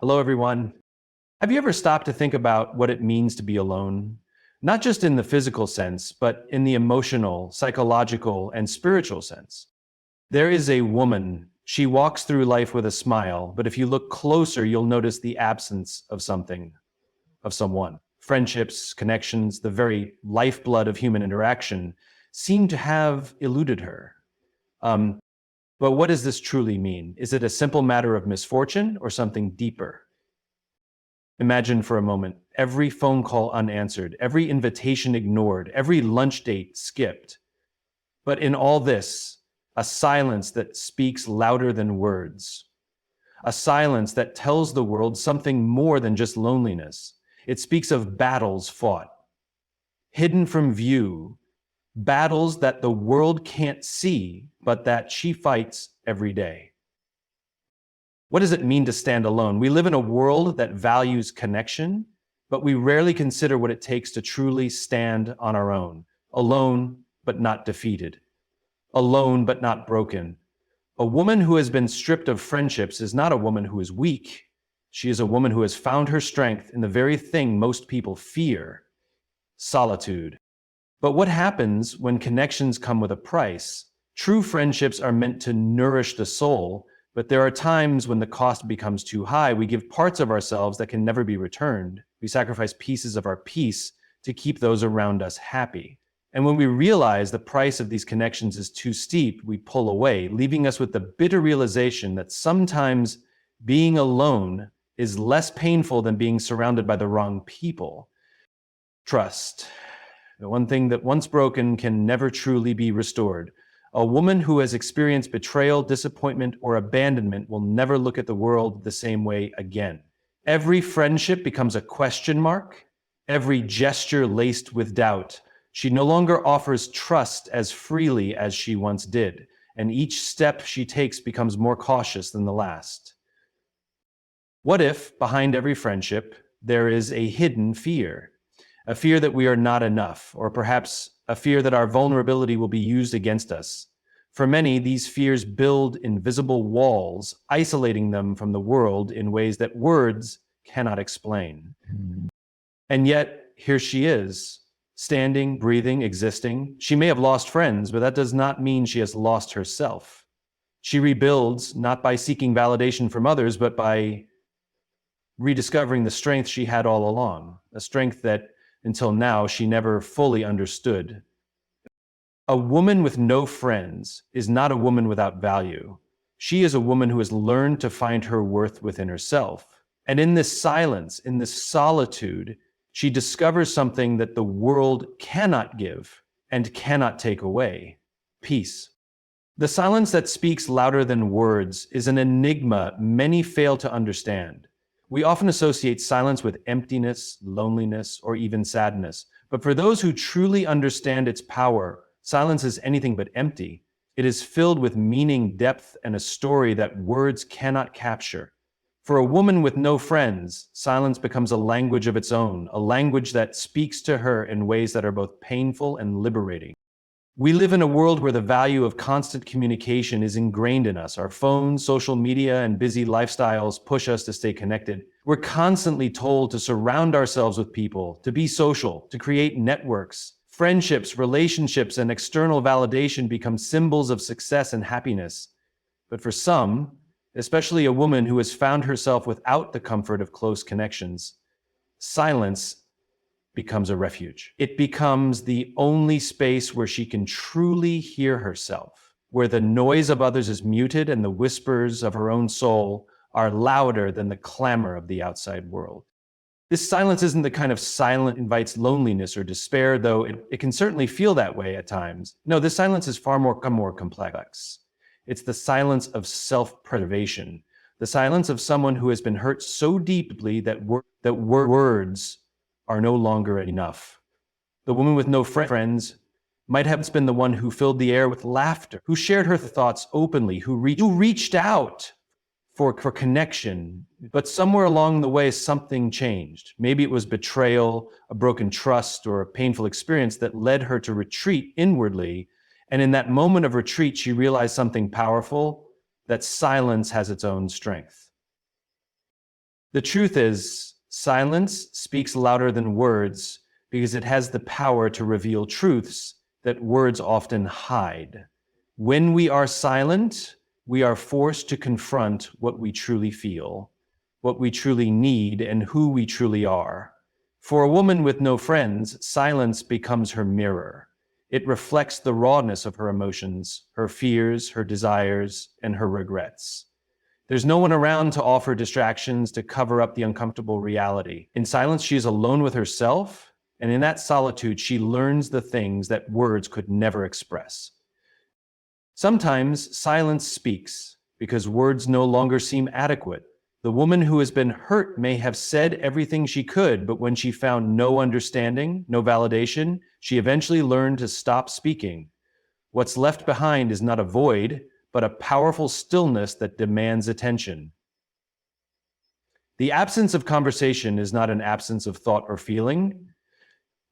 Hello, everyone. Have you ever stopped to think about what it means to be alone? Not just in the physical sense, but in the emotional, psychological, and spiritual sense. There is a woman. She walks through life with a smile, but if you look closer, you'll notice the absence of something, of someone. Friendships, connections, the very lifeblood of human interaction seem to have eluded her. Um, but what does this truly mean? Is it a simple matter of misfortune or something deeper? Imagine for a moment every phone call unanswered, every invitation ignored, every lunch date skipped. But in all this, a silence that speaks louder than words. A silence that tells the world something more than just loneliness. It speaks of battles fought, hidden from view, battles that the world can't see, but that she fights every day. What does it mean to stand alone? We live in a world that values connection, but we rarely consider what it takes to truly stand on our own, alone but not defeated, alone but not broken. A woman who has been stripped of friendships is not a woman who is weak. She is a woman who has found her strength in the very thing most people fear: solitude. But what happens when connections come with a price? True friendships are meant to nourish the soul, but there are times when the cost becomes too high. We give parts of ourselves that can never be returned. We sacrifice pieces of our peace to keep those around us happy. And when we realize the price of these connections is too steep, we pull away, leaving us with the bitter realization that sometimes being alone is less painful than being surrounded by the wrong people. Trust. The one thing that once broken can never truly be restored. A woman who has experienced betrayal, disappointment, or abandonment will never look at the world the same way again. Every friendship becomes a question mark, every gesture laced with doubt. She no longer offers trust as freely as she once did, and each step she takes becomes more cautious than the last. What if, behind every friendship, there is a hidden fear? A fear that we are not enough, or perhaps a fear that our vulnerability will be used against us. For many, these fears build invisible walls, isolating them from the world in ways that words cannot explain. And yet, here she is, standing, breathing, existing. She may have lost friends, but that does not mean she has lost herself. She rebuilds not by seeking validation from others, but by rediscovering the strength she had all along, a strength that until now she never fully understood. A woman with no friends is not a woman without value. She is a woman who has learned to find her worth within herself. And in this silence, in this solitude, she discovers something that the world cannot give and cannot take away: peace. The silence that speaks louder than words is an enigma many fail to understand. We often associate silence with emptiness, loneliness, or even sadness. But for those who truly understand its power, silence is anything but empty. It is filled with meaning, depth, and a story that words cannot capture. For a woman with no friends, silence becomes a language of its own, a language that speaks to her in ways that are both painful and liberating. We live in a world where the value of constant communication is ingrained in us. Our phones, social media, and busy lifestyles push us to stay connected. We're constantly told to surround ourselves with people, to be social, to create networks. Friendships, relationships, and external validation become symbols of success and happiness. But for some, especially a woman who has found herself without the comfort of close connections, silence becomes a refuge. It becomes the only space where she can truly hear herself, where the noise of others is muted and the whispers of her own soul are louder than the clamor of the outside world. This silence isn't the kind of silence that invites loneliness or despair, though it can certainly feel that way at times. No, this silence is far more complex. It's the silence of self-preservation, the silence of someone who has been hurt so deeply that words are no longer enough. The woman with no friends might have been the one who filled the air with laughter, who shared her thoughts openly, who reached out for connection. But somewhere along the way, something changed. Maybe it was betrayal, a broken trust, or a painful experience that led her to retreat inwardly. And in that moment of retreat, she realized something powerful: that silence has its own strength. The truth is, silence speaks louder than words because it has the power to reveal truths that words often hide. When we are silent, we are forced to confront what we truly feel, what we truly need, and who we truly are. For a woman with no friends, silence becomes her mirror. It reflects the rawness of her emotions, her fears, her desires, and her regrets. There's no one around to offer distractions to cover up the uncomfortable reality. In silence, she is alone with herself, and in that solitude, she learns the things that words could never express. Sometimes silence speaks because words no longer seem adequate. The woman who has been hurt may have said everything she could, but when she found no understanding, no validation, she eventually learned to stop speaking. What's left behind is not a void, but a powerful stillness that demands attention. The absence of conversation is not an absence of thought or feeling.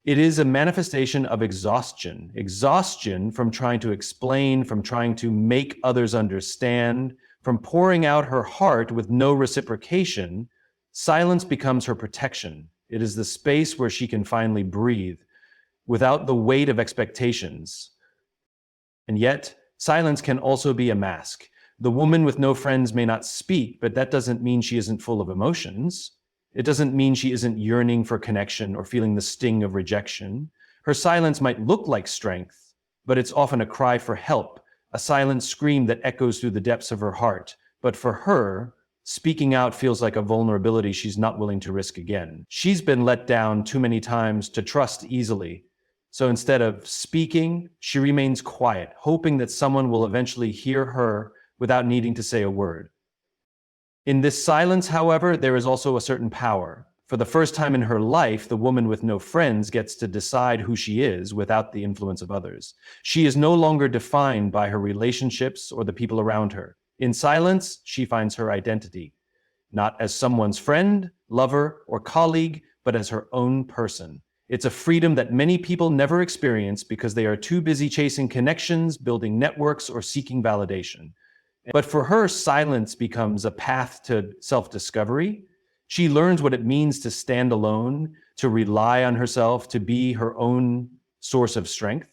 It is a manifestation of exhaustion. Exhaustion from trying to explain, from trying to make others understand, from pouring out her heart with no reciprocation. Silence becomes her protection. It is the space where she can finally breathe without the weight of expectations. And yet, silence can also be a mask. The woman with no friends may not speak, but that doesn't mean she isn't full of emotions. It doesn't mean she isn't yearning for connection or feeling the sting of rejection. Her silence might look like strength, but it's often a cry for help, a silent scream that echoes through the depths of her heart. But for her, speaking out feels like a vulnerability she's not willing to risk again. She's been let down too many times to trust easily. So instead of speaking, she remains quiet, hoping that someone will eventually hear her without needing to say a word. In this silence, however, there is also a certain power. For the first time in her life, the woman with no friends gets to decide who she is without the influence of others. She is no longer defined by her relationships or the people around her. In silence, she finds her identity, not as someone's friend, lover, or colleague, but as her own person. It's a freedom that many people never experience because they are too busy chasing connections, building networks, or seeking validation. But for her, silence becomes a path to self-discovery. She learns what it means to stand alone, to rely on herself, to be her own source of strength.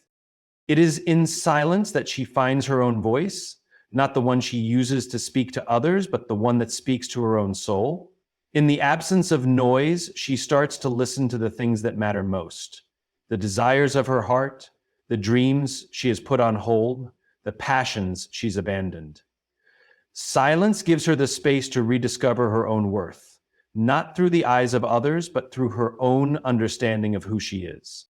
It is in silence that she finds her own voice, not the one she uses to speak to others, but the one that speaks to her own soul. In the absence of noise, she starts to listen to the things that matter most: the desires of her heart, the dreams she has put on hold, the passions she's abandoned. Silence gives her the space to rediscover her own worth, not through the eyes of others, but through her own understanding of who she is.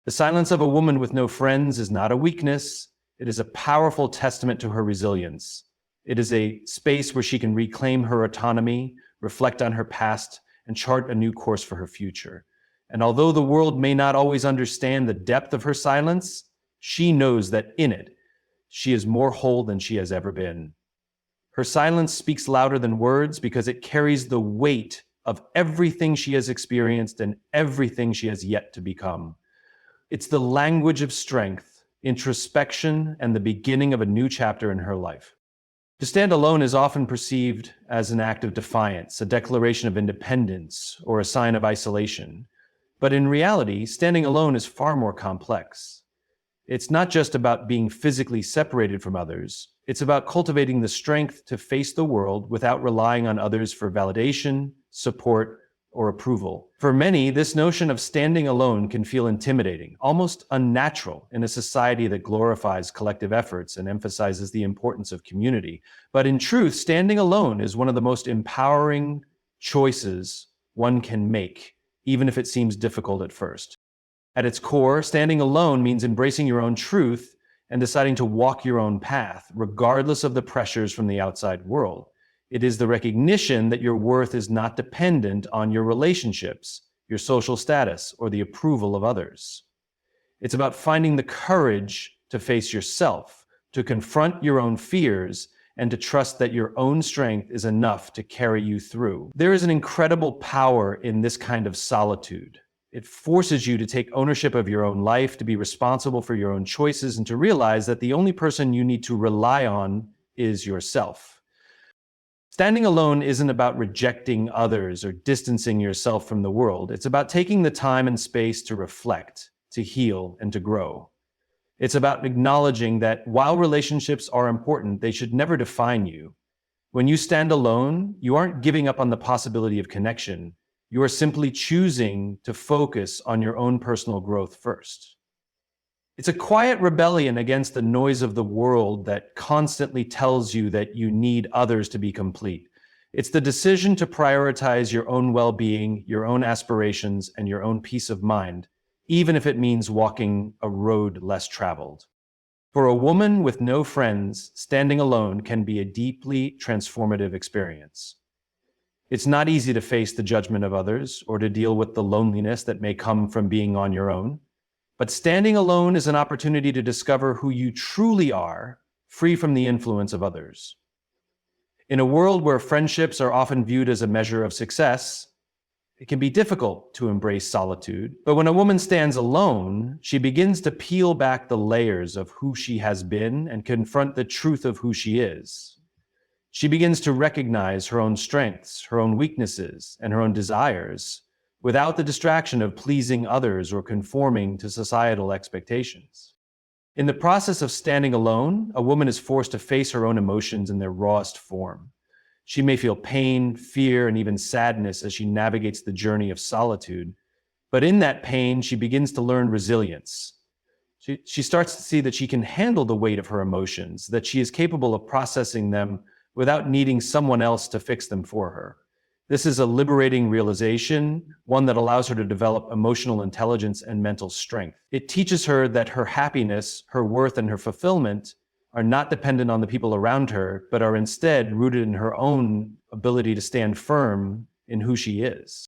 The silence of a woman with no friends is not a weakness. It is a powerful testament to her resilience. It is a space where she can reclaim her autonomy, reflect on her past, and chart a new course for her future. And although the world may not always understand the depth of her silence, she knows that in it, she is more whole than she has ever been. Her silence speaks louder than words because it carries the weight of everything she has experienced and everything she has yet to become. It's the language of strength, introspection, and the beginning of a new chapter in her life. To stand alone is often perceived as an act of defiance, a declaration of independence, or a sign of isolation. But in reality, standing alone is far more complex. It's not just about being physically separated from others. It's about cultivating the strength to face the world without relying on others for validation, support, or approval. For many, this notion of standing alone can feel intimidating, almost unnatural in a society that glorifies collective efforts and emphasizes the importance of community. But in truth, standing alone is one of the most empowering choices one can make, even if it seems difficult at first. At its core, standing alone means embracing your own truth and deciding to walk your own path, regardless of the pressures from the outside world. It is the recognition that your worth is not dependent on your relationships, your social status, or the approval of others. It's about finding the courage to face yourself, to confront your own fears, and to trust that your own strength is enough to carry you through. There is an incredible power in this kind of solitude. It forces you to take ownership of your own life, to be responsible for your own choices, and to realize that the only person you need to rely on is yourself. Standing alone isn't about rejecting others or distancing yourself from the world. It's about taking the time and space to reflect, to heal, and to grow. It's about acknowledging that while relationships are important, they should never define you. When you stand alone, you aren't giving up on the possibility of connection. You are simply choosing to focus on your own personal growth first. It's a quiet rebellion against the noise of the world that constantly tells you that you need others to be complete. It's the decision to prioritize your own well-being, your own aspirations, and your own peace of mind, even if it means walking a road less traveled. For a woman with no friends, standing alone can be a deeply transformative experience. It's not easy to face the judgment of others or to deal with the loneliness that may come from being on your own. But standing alone is an opportunity to discover who you truly are, free from the influence of others. In a world where friendships are often viewed as a measure of success, it can be difficult to embrace solitude. But when a woman stands alone, she begins to peel back the layers of who she has been and confront the truth of who she is. She begins to recognize her own strengths, her own weaknesses, and her own desires, without the distraction of pleasing others or conforming to societal expectations. In the process of standing alone, a woman is forced to face her own emotions in their rawest form. She may feel pain, fear, and even sadness as she navigates the journey of solitude. But in that pain, she begins to learn resilience. She starts to see that she can handle the weight of her emotions, that she is capable of processing them without needing someone else to fix them for her. This is a liberating realization, one that allows her to develop emotional intelligence and mental strength. It teaches her that her happiness, her worth, and her fulfillment are not dependent on the people around her, but are instead rooted in her own ability to stand firm in who she is.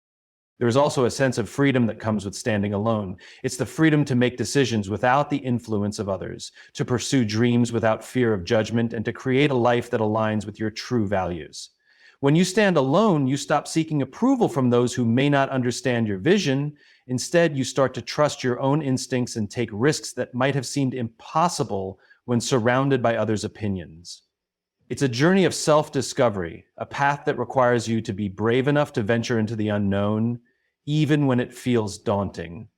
There is also a sense of freedom that comes with standing alone. It's the freedom to make decisions without the influence of others, to pursue dreams without fear of judgment, and to create a life that aligns with your true values. When you stand alone, you stop seeking approval from those who may not understand your vision. Instead, you start to trust your own instincts and take risks that might have seemed impossible when surrounded by others' opinions. It's a journey of self-discovery, a path that requires you to be brave enough to venture into the unknown, even when it feels daunting.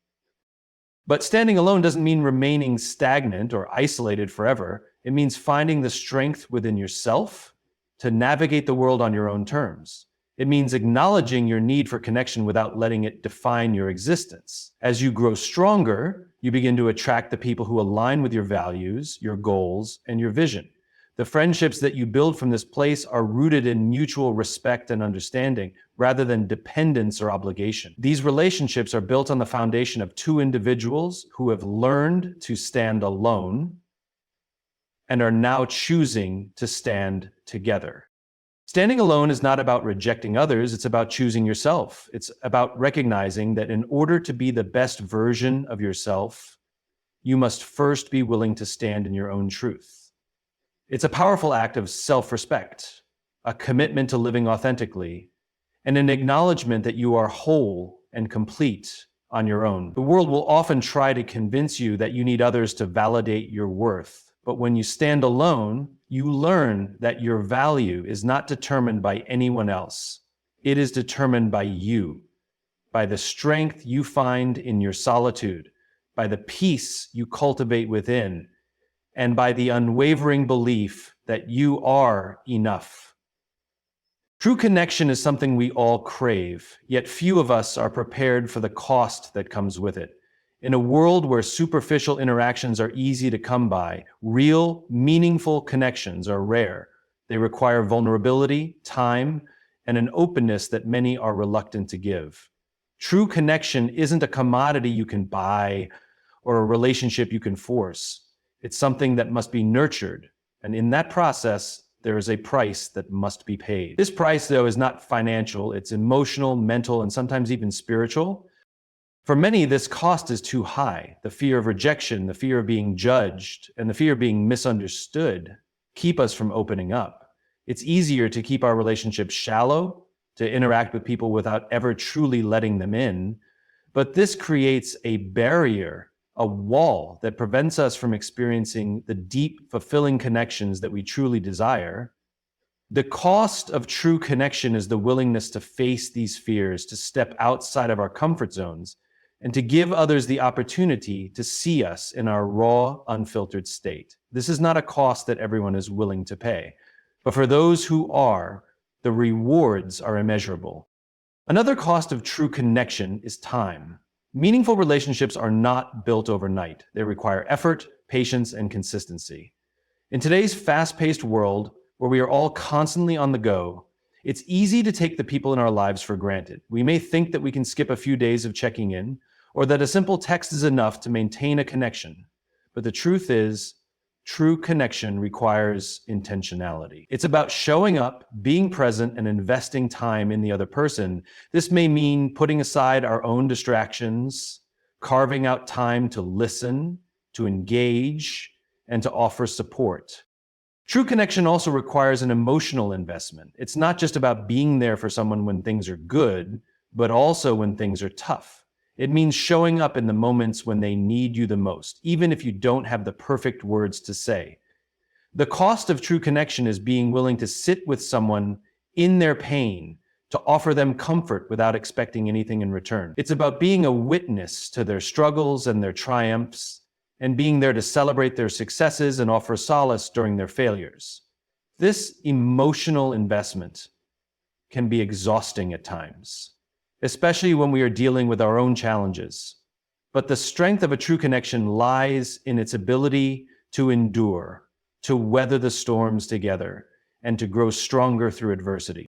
But standing alone doesn't mean remaining stagnant or isolated forever. It means finding the strength within yourself to navigate the world on your own terms. It means acknowledging your need for connection without letting it define your existence. As you grow stronger, you begin to attract the people who align with your values, your goals, and your vision. The friendships that you build from this place are rooted in mutual respect and understanding, rather than dependence or obligation. These relationships are built on the foundation of two individuals who have learned to stand alone and are now choosing to stand together. Standing alone is not about rejecting others, it's about choosing yourself. It's about recognizing that in order to be the best version of yourself, you must first be willing to stand in your own truth. It's a powerful act of self-respect, a commitment to living authentically, and an acknowledgement that you are whole and complete on your own. The world will often try to convince you that you need others to validate your worth. But when you stand alone, you learn that your value is not determined by anyone else. It is determined by you, by the strength you find in your solitude, by the peace you cultivate within, and by the unwavering belief that you are enough. True connection is something we all crave, yet few of us are prepared for the cost that comes with it. In a world where superficial interactions are easy to come by, real, meaningful connections are rare. They require vulnerability, time, and an openness that many are reluctant to give. True connection isn't a commodity you can buy or a relationship you can force. It's something that must be nurtured, and in that process, there is a price that must be paid. This price, though, is not financial. It's emotional, mental, and sometimes even spiritual. For many, this cost is too high. The fear of rejection, the fear of being judged, and the fear of being misunderstood keep us from opening up. It's easier to keep our relationships shallow, to interact with people without ever truly letting them in. But this creates a barrier, a wall that prevents us from experiencing the deep, fulfilling connections that we truly desire. The cost of true connection is the willingness to face these fears, to step outside of our comfort zones, and to give others the opportunity to see us in our raw, unfiltered state. This is not a cost that everyone is willing to pay, but for those who are, the rewards are immeasurable. Another cost of true connection is time. Meaningful relationships are not built overnight. They require effort, patience, and consistency. In today's fast-paced world, where we are all constantly on the go, it's easy to take the people in our lives for granted. We may think that we can skip a few days of checking in, or that a simple text is enough to maintain a connection. But the truth is, true connection requires intentionality. It's about showing up, being present, and investing time in the other person. This may mean putting aside our own distractions, carving out time to listen, to engage, and to offer support. True connection also requires an emotional investment. It's not just about being there for someone when things are good, but also when things are tough. It means showing up in the moments when they need you the most, even if you don't have the perfect words to say. The cost of true connection is being willing to sit with someone in their pain, to offer them comfort without expecting anything in return. It's about being a witness to their struggles and their triumphs, and being there to celebrate their successes and offer solace during their failures. This emotional investment can be exhausting at times, especially when we are dealing with our own challenges. But the strength of a true connection lies in its ability to endure, to weather the storms together, and to grow stronger through adversity.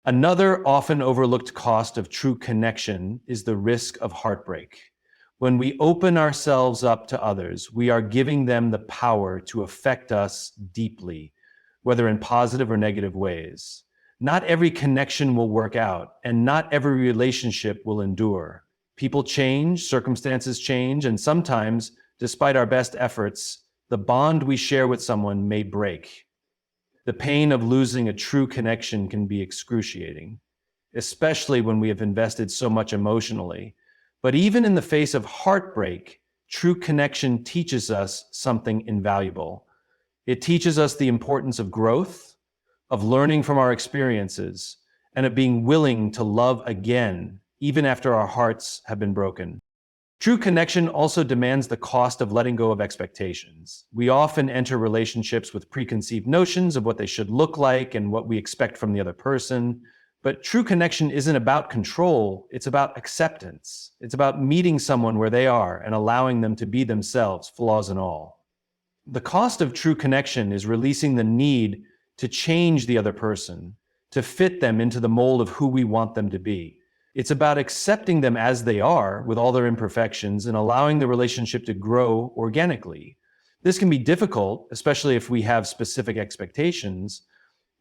Another often overlooked cost of true connection is the risk of heartbreak. When we open ourselves up to others, we are giving them the power to affect us deeply, whether in positive or negative ways. Not every connection will work out, and not every relationship will endure. People change, circumstances change, and sometimes, despite our best efforts, the bond we share with someone may break. The pain of losing a true connection can be excruciating, especially when we have invested so much emotionally. But even in the face of heartbreak, true connection teaches us something invaluable. It teaches us the importance of growth, of learning from our experiences, and of being willing to love again, even after our hearts have been broken. True connection also demands the cost of letting go of expectations. We often enter relationships with preconceived notions of what they should look like and what we expect from the other person. But true connection isn't about control, it's about acceptance. It's about meeting someone where they are and allowing them to be themselves, flaws and all. The cost of true connection is releasing the need to change the other person, to fit them into the mold of who we want them to be. It's about accepting them as they are, with all their imperfections, and allowing the relationship to grow organically. This can be difficult, especially if we have specific expectations,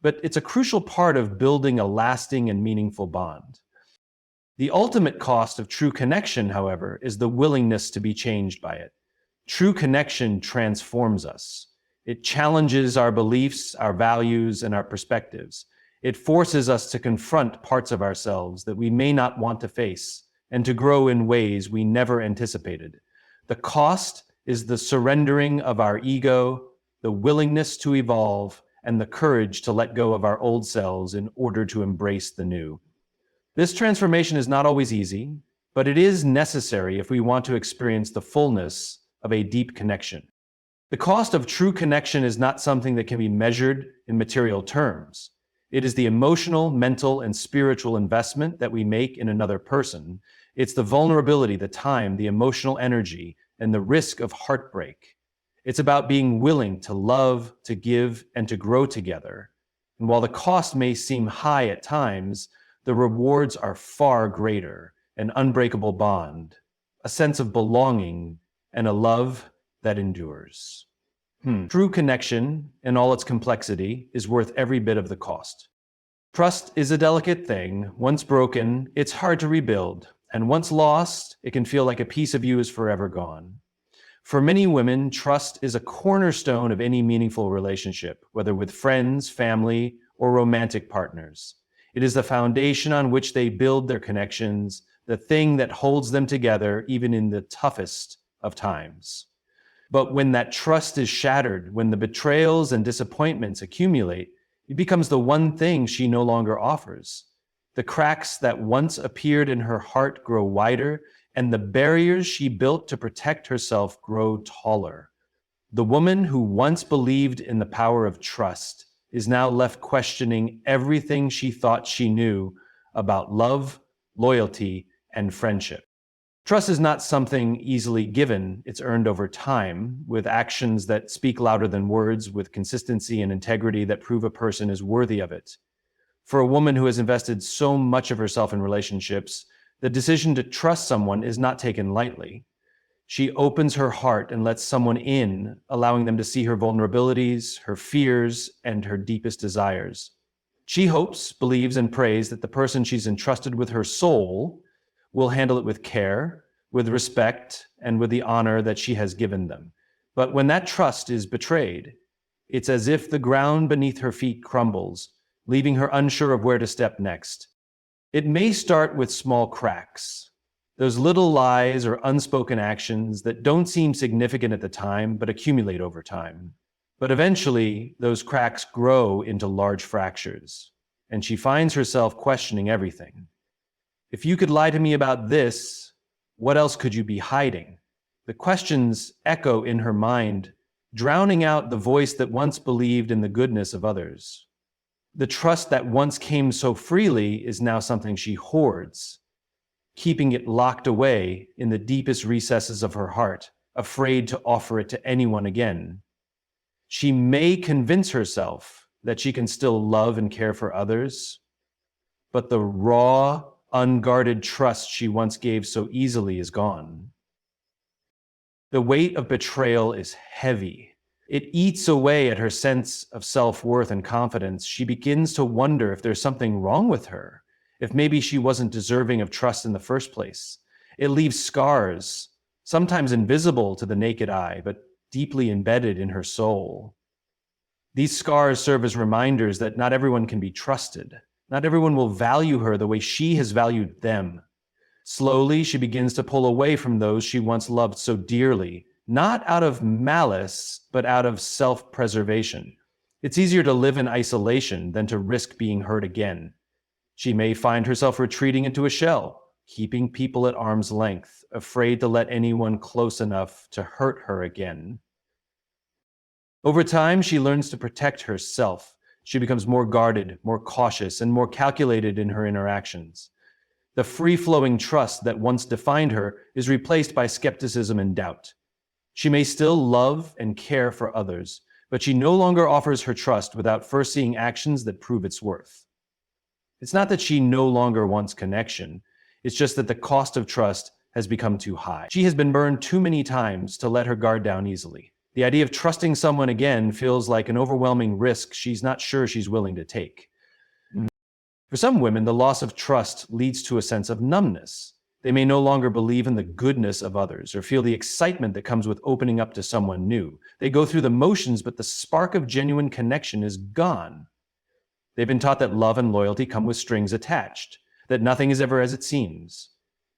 but it's a crucial part of building a lasting and meaningful bond. The ultimate cost of true connection, however, is the willingness to be changed by it. True connection transforms us. It challenges our beliefs, our values, and our perspectives. It forces us to confront parts of ourselves that we may not want to face and to grow in ways we never anticipated. The cost is the surrendering of our ego, the willingness to evolve, and the courage to let go of our old selves in order to embrace the new. This transformation is not always easy, but it is necessary if we want to experience the fullness of a deep connection. The cost of true connection is not something that can be measured in material terms. It is the emotional, mental, and spiritual investment that we make in another person. It's the vulnerability, the time, the emotional energy, and the risk of heartbreak. It's about being willing to love, to give, and to grow together. And while the cost may seem high at times, the rewards are far greater: an unbreakable bond, a sense of belonging, and a love that endures. True connection, in all its complexity, is worth every bit of the cost. Trust is a delicate thing. Once broken, it's hard to rebuild. And once lost, it can feel like a piece of you is forever gone. For many women, trust is a cornerstone of any meaningful relationship, whether with friends, family, or romantic partners. It is the foundation on which they build their connections, the thing that holds them together even in the toughest of times. But when that trust is shattered, when the betrayals and disappointments accumulate, It becomes the one thing she no longer offers. The cracks that once appeared in her heart grow wider, and the barriers she built to protect herself grow taller. The woman who once believed in the power of trust is now left questioning everything she thought she knew about love, loyalty, and friendship. Trust is not something easily given. It's earned over time, with actions that speak louder than words, with consistency and integrity that prove a person is worthy of it. For a woman who has invested so much of herself in relationships, the decision to trust someone is not taken lightly. She opens her heart and lets someone in, allowing them to see her vulnerabilities, her fears, and her deepest desires. She hopes, believes, and prays that the person she's entrusted with her soul will handle it with care, with respect, and with the honor that she has given them. But when that trust is betrayed, it's as if the ground beneath her feet crumbles, leaving her unsure of where to step next. It may start with small cracks, those little lies or unspoken actions that don't seem significant at the time but accumulate over time. But eventually, those cracks grow into large fractures, and she finds herself questioning everything. If you could lie to me about this, what else could you be hiding? The questions echo in her mind, drowning out the voice that once believed in the goodness of others. The trust that once came so freely is now something she hoards, keeping it locked away in the deepest recesses of her heart, afraid to offer it to anyone again. She may convince herself that she can still love and care for others, but the raw, unguarded trust she once gave so easily is gone. The weight of betrayal is heavy. It eats away at her sense of self-worth and confidence. She begins to wonder if there's something wrong with her, if maybe she wasn't deserving of trust in the first place. It leaves scars, sometimes invisible to the naked eye, but deeply embedded in her soul. These scars serve as reminders that not everyone can be trusted. Not everyone will value her the way she has valued them. Slowly, she begins to pull away from those she once loved so dearly, not out of malice, but out of self-preservation. It's easier to live in isolation than to risk being hurt again. She may find herself retreating into a shell, keeping people at arm's length, afraid to let anyone close enough to hurt her again. Over time, she learns to protect herself. She becomes more guarded, more cautious, and more calculated in her interactions. The free-flowing trust that once defined her is replaced by skepticism and doubt. She may still love and care for others, but she no longer offers her trust without first seeing actions that prove its worth. It's not that she no longer wants connection. It's just that the cost of trust has become too high. She has been burned too many times to let her guard down easily. The idea of trusting someone again feels like an overwhelming risk she's not sure she's willing to take. For some women, the loss of trust leads to a sense of numbness. They may no longer believe in the goodness of others or feel the excitement that comes with opening up to someone new. They go through the motions, but the spark of genuine connection is gone. They've been taught that love and loyalty come with strings attached, that nothing is ever as it seems.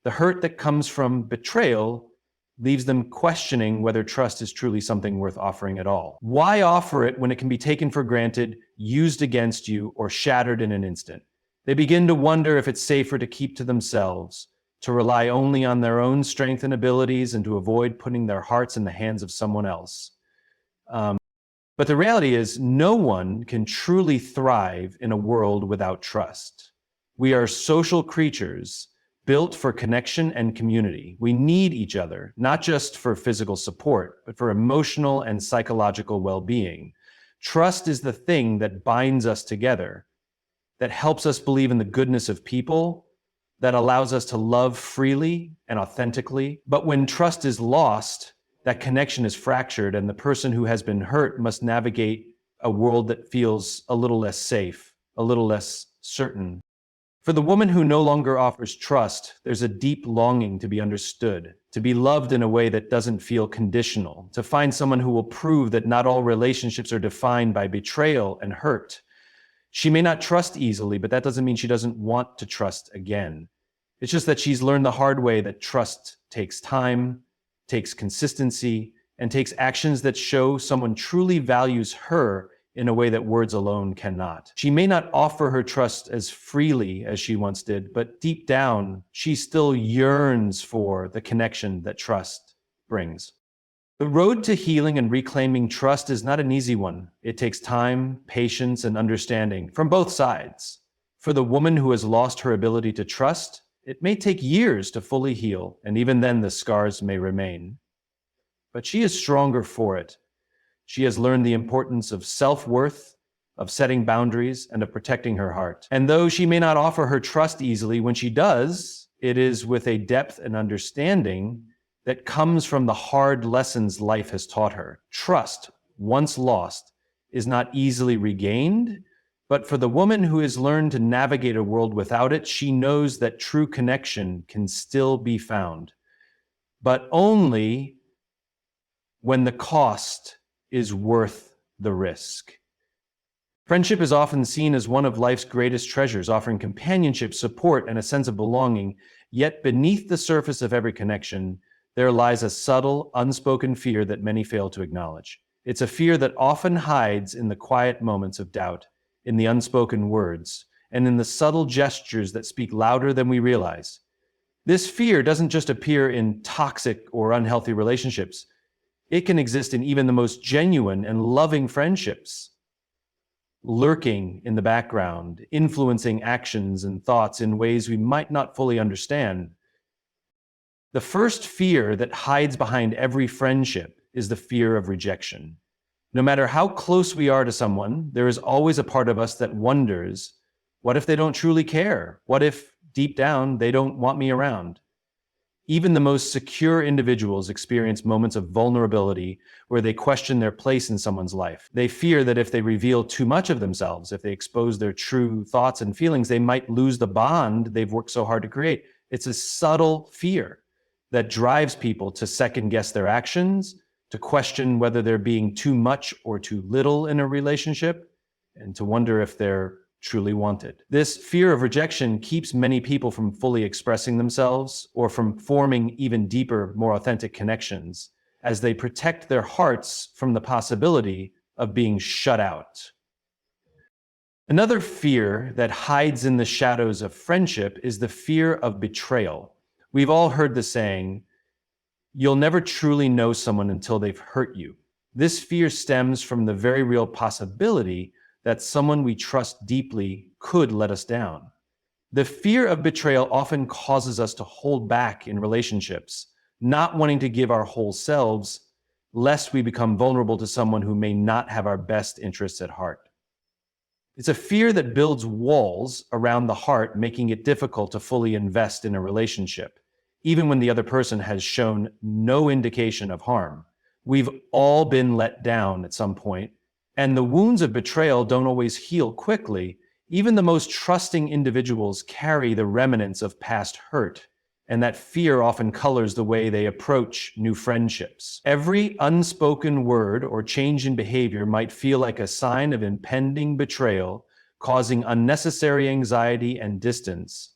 The hurt that comes from betrayal leaves them questioning whether trust is truly something worth offering at all. Why offer it when it can be taken for granted, used against you, or shattered in an instant? They begin to wonder if it's safer to keep to themselves, to rely only on their own strength and abilities, and to avoid putting their hearts in the hands of someone else. But the reality is, no one can truly thrive in a world without trust. We are social creatures built for connection and community. We need each other, not just for physical support, but for emotional and psychological well-being. Trust is the thing that binds us together, that helps us believe in the goodness of people, that allows us to love freely and authentically. But when trust is lost, that connection is fractured, and the person who has been hurt must navigate a world that feels a little less safe, a little less certain. For the woman who no longer offers trust, there's a deep longing to be understood, to be loved in a way that doesn't feel conditional, to find someone who will prove that not all relationships are defined by betrayal and hurt. She may not trust easily, but that doesn't mean she doesn't want to trust again. It's just that she's learned the hard way that trust takes time, takes consistency, and takes actions that show someone truly values her in a way that words alone cannot. She may not offer her trust as freely as she once did, but deep down, she still yearns for the connection that trust brings. The road to healing and reclaiming trust is not an easy one. It takes time, patience, and understanding from both sides. For the woman who has lost her ability to trust, it may take years to fully heal, and even then the scars may remain. But she is stronger for it. She has learned the importance of self-worth, of setting boundaries, and of protecting her heart. And though she may not offer her trust easily, when she does, it is with a depth and understanding that comes from the hard lessons life has taught her. Trust, once lost, is not easily regained, but for the woman who has learned to navigate a world without it, she knows that true connection can still be found, but only when the cost is worth the risk. Friendship is often seen as one of life's greatest treasures, offering companionship, support, and a sense of belonging. Yet beneath the surface of every connection, there lies a subtle, unspoken fear that many fail to acknowledge. It's a fear that often hides in the quiet moments of doubt, in the unspoken words, and in the subtle gestures that speak louder than we realize. This fear doesn't just appear in toxic or unhealthy relationships. It can exist in even the most genuine and loving friendships, lurking in the background, influencing actions and thoughts in ways we might not fully understand. The first fear that hides behind every friendship is the fear of rejection. No matter how close we are to someone, there is always a part of us that wonders, what if they don't truly care? What if, deep down, they don't want me around? Even the most secure individuals experience moments of vulnerability where they question their place in someone's life. They fear that if they reveal too much of themselves, if they expose their true thoughts and feelings, they might lose the bond they've worked so hard to create. It's a subtle fear that drives people to second guess their actions, to question whether they're being too much or too little in a relationship, and to wonder if they're truly wanted. This fear of rejection keeps many people from fully expressing themselves or from forming even deeper, more authentic connections as they protect their hearts from the possibility of being shut out. Another fear that hides in the shadows of friendship is the fear of betrayal. We've all heard the saying, "You'll never truly know someone until they've hurt you." This fear stems from the very real possibility that someone we trust deeply could let us down. The fear of betrayal often causes us to hold back in relationships, not wanting to give our whole selves, lest we become vulnerable to someone who may not have our best interests at heart. It's a fear that builds walls around the heart, making it difficult to fully invest in a relationship, even when the other person has shown no indication of harm. We've all been let down at some point, and the wounds of betrayal don't always heal quickly. Even the most trusting individuals carry the remnants of past hurt, and that fear often colors the way they approach new friendships. Every unspoken word or change in behavior might feel like a sign of impending betrayal, causing unnecessary anxiety and distance.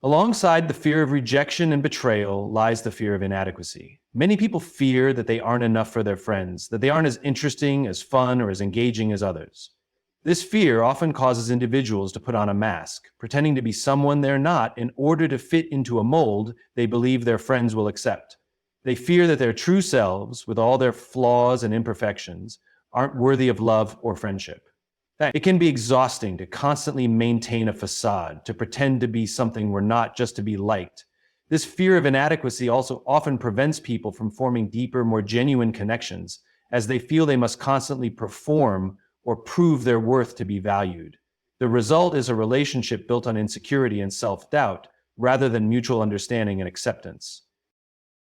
Alongside the fear of rejection and betrayal lies the fear of inadequacy. Many people fear that they aren't enough for their friends, that they aren't as interesting, as fun, or as engaging as others. This fear often causes individuals to put on a mask, pretending to be someone they're not in order to fit into a mold they believe their friends will accept. They fear that their true selves, with all their flaws and imperfections, aren't worthy of love or friendship. It can be exhausting to constantly maintain a facade, to pretend to be something we're not just to be liked. This fear of inadequacy also often prevents people from forming deeper, more genuine connections, as they feel they must constantly perform or prove their worth to be valued. The result is a relationship built on insecurity and self-doubt, rather than mutual understanding and acceptance.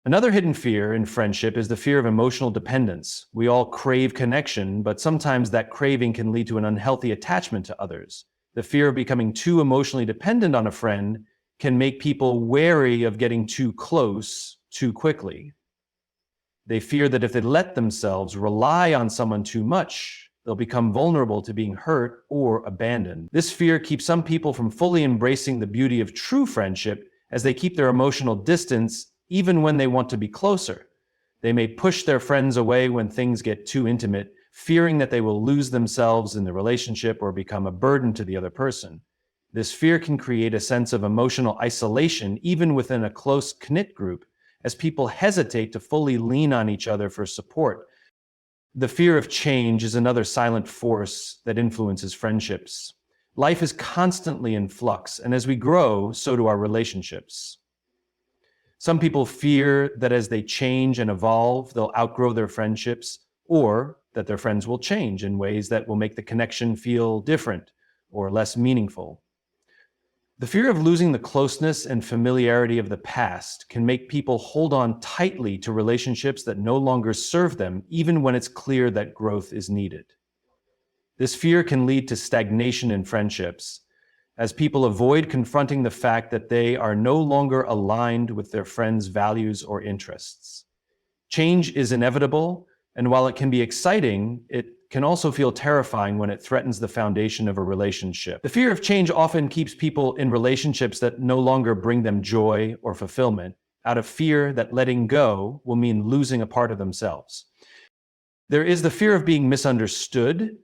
Another hidden fear in friendship is the fear of emotional dependence. We all crave connection, but sometimes that craving can lead to an unhealthy attachment to others. The fear of becoming too emotionally dependent on a friend can make people wary of getting too close too quickly. They fear that if they let themselves rely on someone too much, they'll become vulnerable to being hurt or abandoned. This fear keeps some people from fully embracing the beauty of true friendship, as they keep their emotional distance even when they want to be closer. They may push their friends away when things get too intimate, fearing that they will lose themselves in the relationship or become a burden to the other person. This fear can create a sense of emotional isolation even within a close-knit group, as people hesitate to fully lean on each other for support. The fear of change is another silent force that influences friendships. Life is constantly in flux, and as we grow, so do our relationships. Some people fear that as they change and evolve, they'll outgrow their friendships, or that their friends will change in ways that will make the connection feel different or less meaningful. The fear of losing the closeness and familiarity of the past can make people hold on tightly to relationships that no longer serve them, even when it's clear that growth is needed. This fear can lead to stagnation in friendships, as people avoid confronting the fact that they are no longer aligned with their friends' values or interests. Change is inevitable, and while it can be exciting, it can also feel terrifying when it threatens the foundation of a relationship. The fear of change often keeps people in relationships that no longer bring them joy or fulfillment, out of fear that letting go will mean losing a part of themselves. There is the fear of being misunderstood.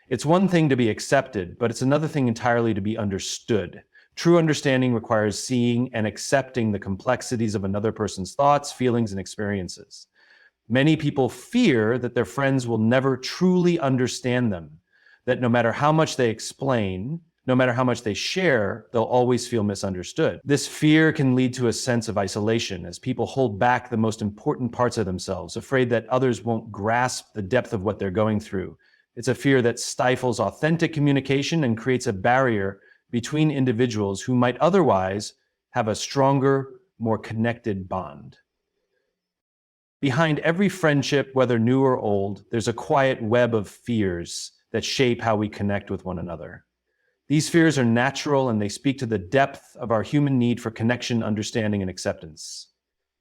It's one thing to be accepted, but it's another thing entirely to be understood. True understanding requires seeing and accepting the complexities of another person's thoughts, feelings, and experiences. Many people fear that their friends will never truly understand them, that no matter how much they explain, no matter how much they share, they'll always feel misunderstood. This fear can lead to a sense of isolation as people hold back the most important parts of themselves, afraid that others won't grasp the depth of what they're going through. It's a fear that stifles authentic communication and creates a barrier between individuals who might otherwise have a stronger, more connected bond. Behind every friendship, whether new or old, there's a quiet web of fears that shape how we connect with one another. These fears are natural and they speak to the depth of our human need for connection, understanding, and acceptance.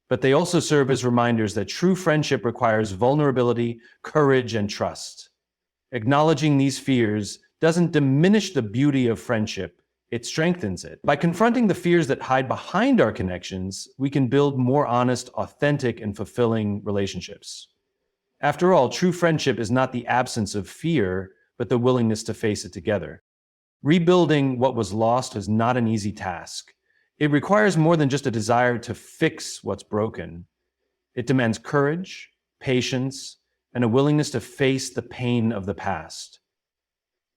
But they also serve as reminders that true friendship requires vulnerability, courage, and trust. Acknowledging these fears doesn't diminish the beauty of friendship, it strengthens it. By confronting the fears that hide behind our connections, we can build more honest, authentic, and fulfilling relationships. After all, true friendship is not the absence of fear, but the willingness to face it together. Rebuilding what was lost is not an easy task. It requires more than just a desire to fix what's broken. It demands courage, patience, and a willingness to face the pain of the past.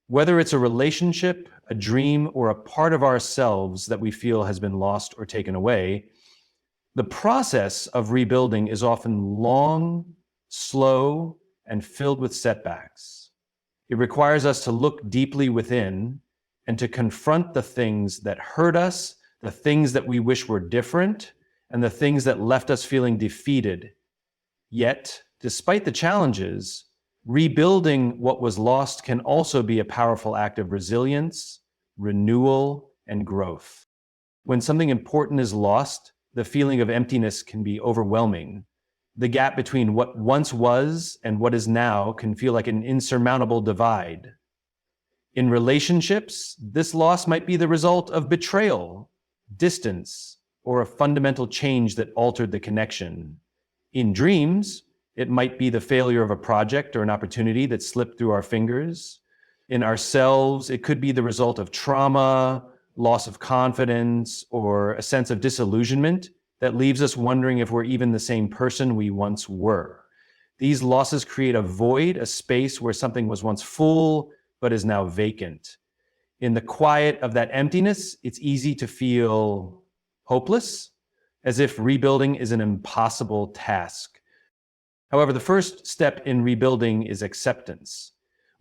Whether it's a relationship, a dream, or a part of ourselves that we feel has been lost or taken away, the process of rebuilding is often long, slow, and filled with setbacks. It requires us to look deeply within and to confront the things that hurt us, the things that we wish were different, and the things that left us feeling defeated. Yet, despite the challenges, rebuilding what was lost can also be a powerful act of resilience, renewal, and growth. When something important is lost, the feeling of emptiness can be overwhelming. The gap between what once was and what is now can feel like an insurmountable divide. In relationships, this loss might be the result of betrayal, distance, or a fundamental change that altered the connection. In dreams, it might be the failure of a project or an opportunity that slipped through our fingers. In ourselves, it could be the result of trauma, loss of confidence, or a sense of disillusionment that leaves us wondering if we're even the same person we once were. These losses create a void, a space where something was once full but is now vacant. In the quiet of that emptiness, it's easy to feel hopeless, as if rebuilding is an impossible task. However, the first step in rebuilding is acceptance.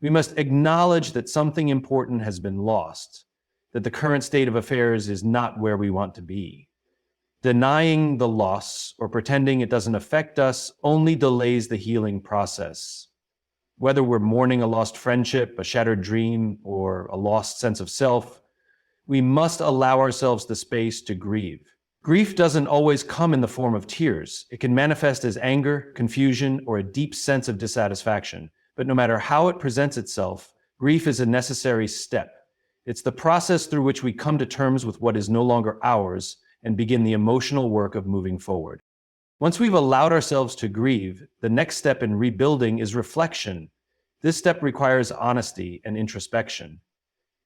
We must acknowledge that something important has been lost, that the current state of affairs is not where we want to be. Denying the loss or pretending it doesn't affect us only delays the healing process. Whether we're mourning a lost friendship, a shattered dream, or a lost sense of self, we must allow ourselves the space to grieve. Grief doesn't always come in the form of tears. It can manifest as anger, confusion, or a deep sense of dissatisfaction. But no matter how it presents itself, grief is a necessary step. It's the process through which we come to terms with what is no longer ours and begin the emotional work of moving forward. Once we've allowed ourselves to grieve, the next step in rebuilding is reflection. This step requires honesty and introspection.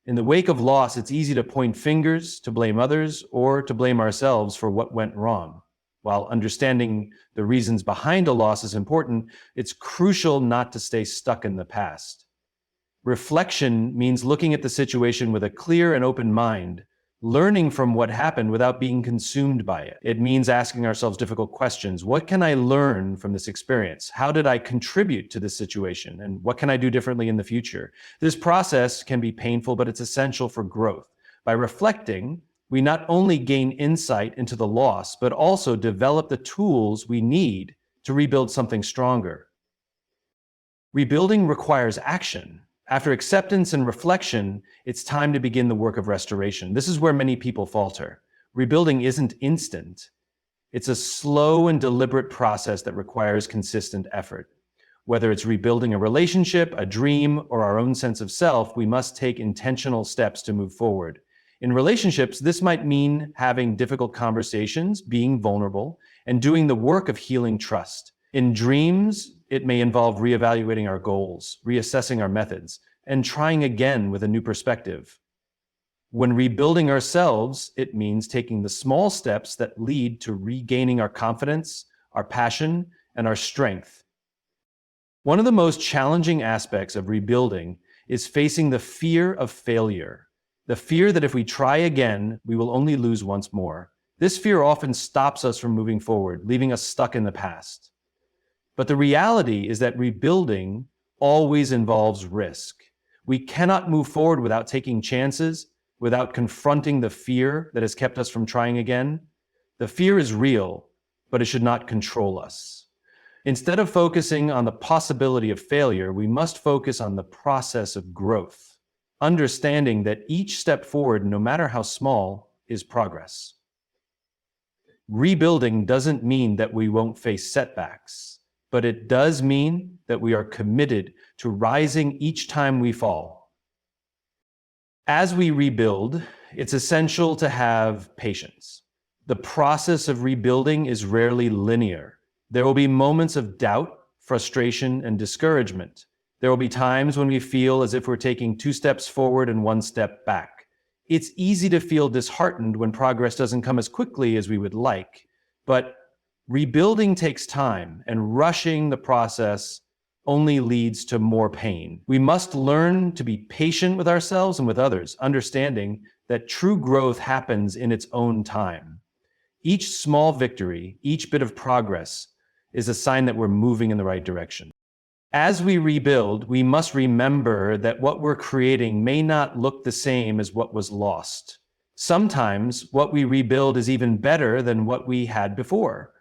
In the wake of loss, it's easy to point fingers, to blame others, or to blame ourselves for what went wrong. While understanding the reasons behind a loss is important, it's crucial not to stay stuck in the past. Reflection means looking at the situation with a clear and open mind, learning from what happened without being consumed by it. It means asking ourselves difficult questions. What can I learn from this experience? How did I contribute to this situation? And what can I do differently in the future? This process can be painful, but it's essential for growth. By reflecting, we not only gain insight into the loss, but also develop the tools we need to rebuild something stronger. Rebuilding requires action. After acceptance and reflection, it's time to begin the work of restoration. This is where many people falter. Rebuilding isn't instant. It's a slow and deliberate process that requires consistent effort. Whether it's rebuilding a relationship, a dream, or our own sense of self, we must take intentional steps to move forward. In relationships, this might mean having difficult conversations, being vulnerable, and doing the work of healing trust. In dreams, it may involve reevaluating our goals, reassessing our methods, and trying again with a new perspective. When rebuilding ourselves, it means taking the small steps that lead to regaining our confidence, our passion, and our strength. One of the most challenging aspects of rebuilding is facing the fear of failure. The fear that if we try again, we will only lose once more. This fear often stops us from moving forward, leaving us stuck in the past. But the reality is that rebuilding always involves risk. We cannot move forward without taking chances, without confronting the fear that has kept us from trying again. The fear is real, but it should not control us. Instead of focusing on the possibility of failure, we must focus on the process of growth, understanding that each step forward, no matter how small, is progress. Rebuilding doesn't mean that we won't face setbacks, but it does mean that we are committed to rising each time we fall. As we rebuild, it's essential to have patience. The process of rebuilding is rarely linear. There will be moments of doubt, frustration, and discouragement. There will be times when we feel as if we're taking 2 steps forward and 1 step back. It's easy to feel disheartened when progress doesn't come as quickly as we would like, but rebuilding takes time, and rushing the process only leads to more pain. We must learn to be patient with ourselves and with others, understanding that true growth happens in its own time. Each small victory, each bit of progress, is a sign that we're moving in the right direction. As we rebuild, we must remember that what we're creating may not look the same as what was lost. Sometimes what we rebuild is even better than what we had before.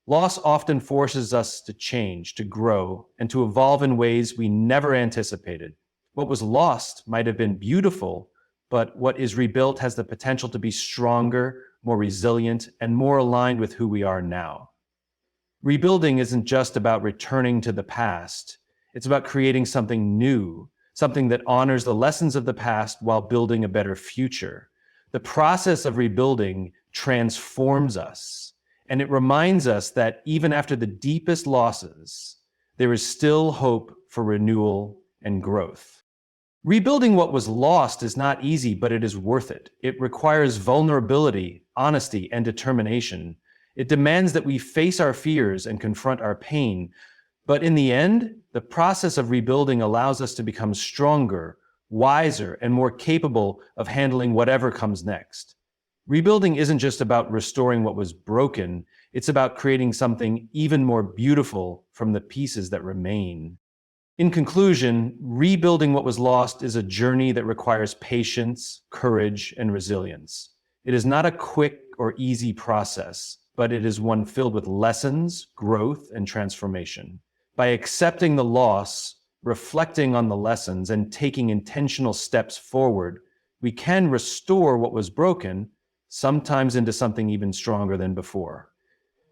Loss often forces us to change, to grow, and to evolve in ways we never anticipated. What was lost might have been beautiful, but what is rebuilt has the potential to be stronger, more resilient, and more aligned with who we are now. Rebuilding isn't just about returning to the past. It's about creating something new, something that honors the lessons of the past while building a better future. The process of rebuilding transforms us, and it reminds us that even after the deepest losses, there is still hope for renewal and growth. Rebuilding what was lost is not easy, but it is worth it. It requires vulnerability, honesty, and determination. It demands that we face our fears and confront our pain. But in the end, the process of rebuilding allows us to become stronger, wiser, and more capable of handling whatever comes next. Rebuilding isn't just about restoring what was broken, it's about creating something even more beautiful from the pieces that remain. In conclusion, rebuilding what was lost is a journey that requires patience, courage, and resilience. It is not a quick or easy process, but it is one filled with lessons, growth, and transformation. By accepting the loss, reflecting on the lessons, and taking intentional steps forward, we can restore what was broken, sometimes into something even stronger than before.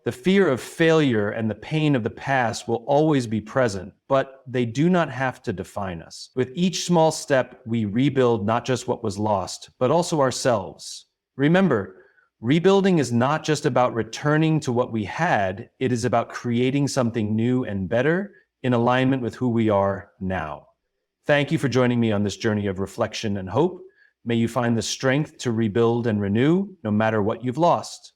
The fear of failure and the pain of the past will always be present, but they do not have to define us. With each small step, we rebuild not just what was lost, but also ourselves. Remember, rebuilding is not just about returning to what we had, it is about creating something new and better in alignment with who we are now. Thank you for joining me on this journey of reflection and hope. May you find the strength to rebuild and renew no matter what you've lost.